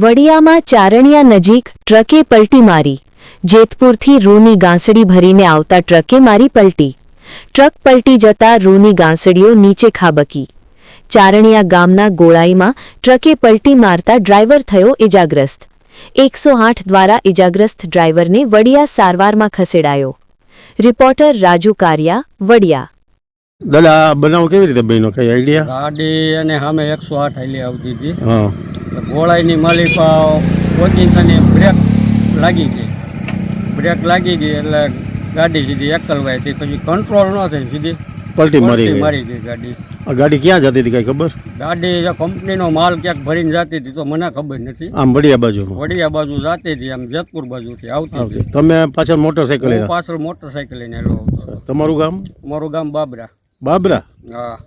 વડિયામાં ચારણિયા નજીક ટ્રકે પલટી મારી. જેતપુરથી રૂની ગાંસડી ભરીને આવતા ટ્રકે મારી પલટી. ટ્રક પલટી જતા રૂની ગાંસડીઓ નીચે ખાબકી. ચારણિયા ગામના ગોળાઈમાં ટ્રકે પલટી મારતા ડ્રાઈવર થયો ઇજાગ્રસ્ત. 108 દ્વારા ઇજાગ્રસ્ત ડ્રાઈવરને વડિયા સારવારમાં ખસેડાયો. રિપોર્ટર રાજુ કારિયા, વડિયા. દાદા બનાવ કેવી રીતે બન્યો, કઈ આઈડિયા? ગાડી અને સામે 108 હાલી આવતી હતી. હા, ગોળાઈની માલિકા ઓચિંતાની બ્રેક લાગી ગઈ. બ્રેક લાગી ગઈ એટલે ગાડી સીધી એકલવાઈ હતી. પછી કંટ્રોલ ન થઈ, સીધી પલટી મારી મારી ગઈ ગાડી. આ ગાડી ક્યાં જતી હતી કઈ ખબર? ગાડી કંપનીનો માલ ક્યાંક ભરીને જતી હતી તો મને ખબર નથી. આમ વડિયા બાજુ? વડિયા બાજુ જતી હતી, આમ જેતપુર બાજુથી આવતી હતી. તમે પાછળ મોટરસાઇકલ? હું પાછળ મોટરસાઇકલ લઈને આવ્યો. તમારું ગામ? મારું ગામ બાબરા. બાબરા? હા.